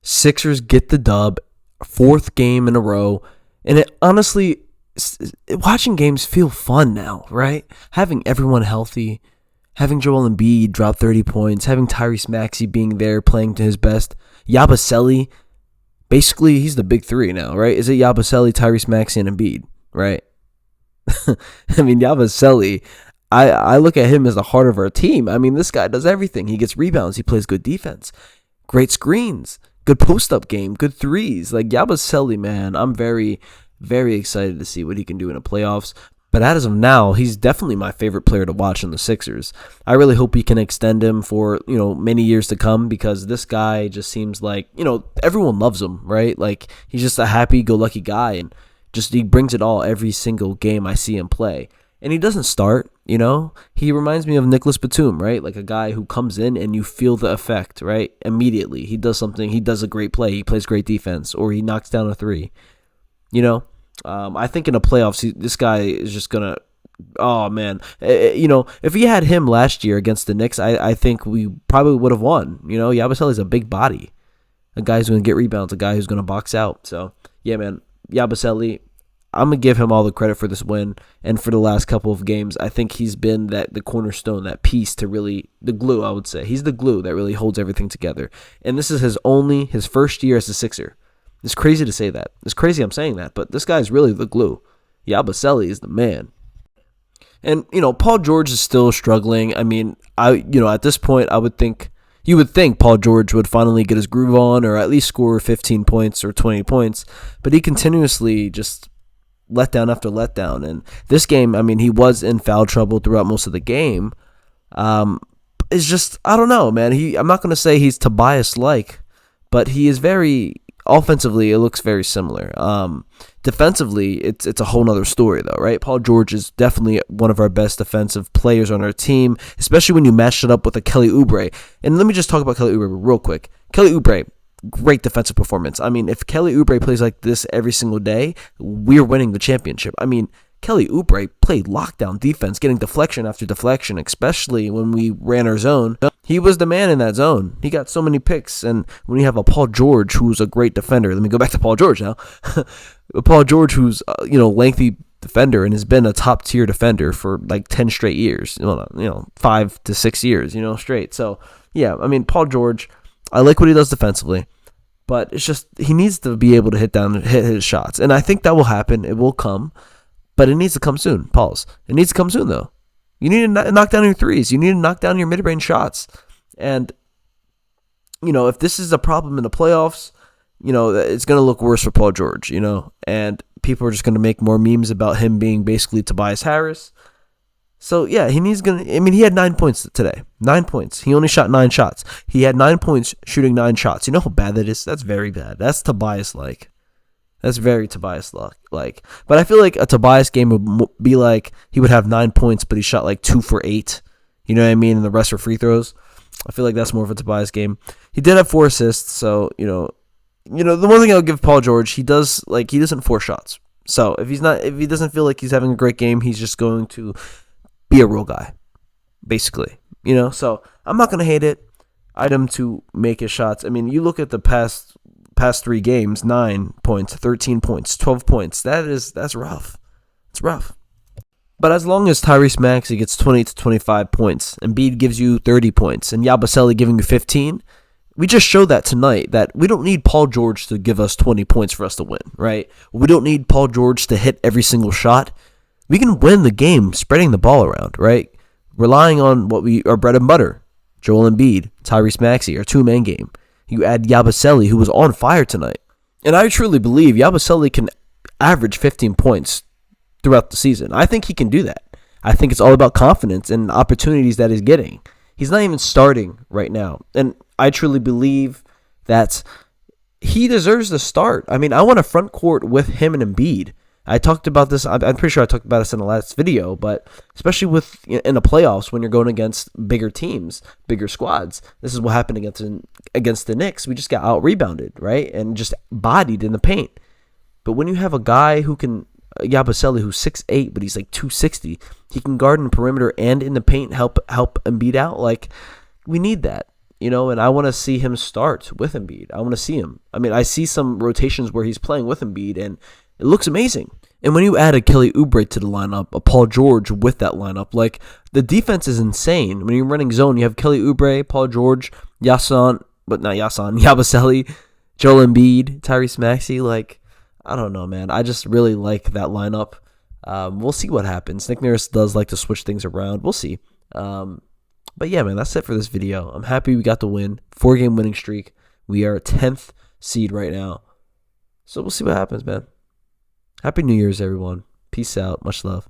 Sixers get the dub, fourth game in a row, and it honestly, watching games feel fun now, right? Having everyone healthy, having Joel Embiid drop 30 points, having Tyrese Maxey being there playing to his best, Yabusele, basically he's the big three now, right? Is it Yabusele, Tyrese Maxey, and Embiid, right? I mean, Yabusele, I look at him as the heart of our team. I mean, this guy does everything. He gets rebounds. He plays good defense, great screens, good post-up game, good threes. Like, Yabusele, man, I'm very, very excited to see what he can do in the playoffs. But as of now, he's definitely my favorite player to watch in the Sixers. I really hope we can extend him for, many years to come, because this guy just seems like, everyone loves him, right? Like, he's just a happy-go-lucky guy, and just he brings it all every single game I see him play. And he doesn't start, He reminds me of Nicholas Batum, right? Like a guy who comes in and you feel the effect, right? Immediately. He does something. He does a great play. He plays great defense, or he knocks down a three, I think in the playoffs, this guy is just going to, oh, man. If he had him last year against the Knicks, I think we probably would have won. Yabusele is a big body, a guy who's going to get rebounds, a guy who's going to box out. So, yeah, man, Yabusele, I'm going to give him all the credit for this win and for the last couple of games. I think he's been the cornerstone, that piece to really, the glue, I would say. He's the glue that really holds everything together. And this is his first year as a Sixer. It's crazy to say that. It's crazy I'm saying that, but this guy is really the glue. Yabusele is the man. And, Paul George is still struggling. I mean, at this point, you would think Paul George would finally get his groove on, or at least score 15 points or 20 points, but he continuously just letdown after letdown. And this game, I mean, he was in foul trouble throughout most of the game. It's just, I don't know, man. I'm not going to say he's Tobias-like, but he is very... Offensively, it looks very similar. Defensively, it's a whole nother story, though, right? Paul George is definitely one of our best defensive players on our team, especially when you match it up with a Kelly Oubre. And let me just talk about Kelly Oubre real quick. Kelly Oubre, great defensive performance. I mean, if Kelly Oubre plays like this every single day, we're winning the championship. I mean, Kelly Oubre played lockdown defense, getting deflection after deflection, especially when we ran our zone. He was the man in that zone. He got so many picks. And when you have a Paul George, who's a great defender, let me go back to Paul George now. Paul George, who's lengthy defender and has been a top tier defender for like 10 straight years, 5 to 6 years, straight. So yeah, I mean, Paul George, I like what he does defensively, but it's just he needs to be able to hit his shots, and I think that will happen. It will come. But it needs to come soon. Pause. It needs to come soon, though. You need to knock down your threes. You need to knock down your mid-range shots. And, if this is a problem in the playoffs, it's going to look worse for Paul George, And people are just going to make more memes about him being basically Tobias Harris. So, yeah, he had 9 points today. 9 points. He only shot 9 shots. He had 9 points shooting 9 shots. You know how bad that is? That's very bad. That's Tobias-like. That's very Tobias-like. But I feel like a Tobias game would be like he would have 9 points, but he shot like 2 for 8. You know what I mean? And the rest were free throws. I feel like that's more of a Tobias game. He did have 4 assists, so the one thing I'll give Paul George, he doesn't force shots. So if he doesn't feel like he's having a great game, he's just going to be a real guy, basically. So I'm not gonna hate it. Item to make his shots. I mean, you look at the past 3 games, 9 points, 13 points, 12 points. That's rough. It's rough. But as long as Tyrese Maxey gets 20 to 25 points, Embiid gives you 30 points, and Yabusele giving you 15, we just showed that tonight that we don't need Paul George to give us 20 points for us to win, right? We don't need Paul George to hit every single shot. We can win the game spreading the ball around, right? Relying on our bread and butter. Joel Embiid, Tyrese Maxey, our two-man game. You add Yabusele, who was on fire tonight. And I truly believe Yabusele can average 15 points throughout the season. I think he can do that. I think it's all about confidence and opportunities that he's getting. He's not even starting right now. And I truly believe that he deserves to start. I mean, I want a front court with him and Embiid. I talked about this. I'm pretty sure I talked about this in the last video, but especially in the playoffs when you're going against bigger teams, bigger squads, this is what happened against the Knicks. We just got out rebounded, right, and just bodied in the paint. But when you have a guy who can, Yabusele, who's 6'8", but he's like 260, he can guard in the perimeter and in the paint, help Embiid out. Like, we need that. and I want to see him start with Embiid. I want to see him. I mean, I see some rotations where he's playing with Embiid, and it looks amazing. And when you add a Kelly Oubre to the lineup, a Paul George with that lineup, like, the defense is insane. When you're running zone, you have Kelly Oubre, Paul George, Yabusele, Joel Embiid, Tyrese Maxey. Like, I don't know, man. I just really like that lineup. We'll see what happens. Nick Nurse does like to switch things around. We'll see. But yeah, man, that's it for this video. I'm happy we got the win. 4-game winning streak. We are 10th seed right now. So we'll see what happens, man. Happy New Year's, everyone. Peace out. Much love.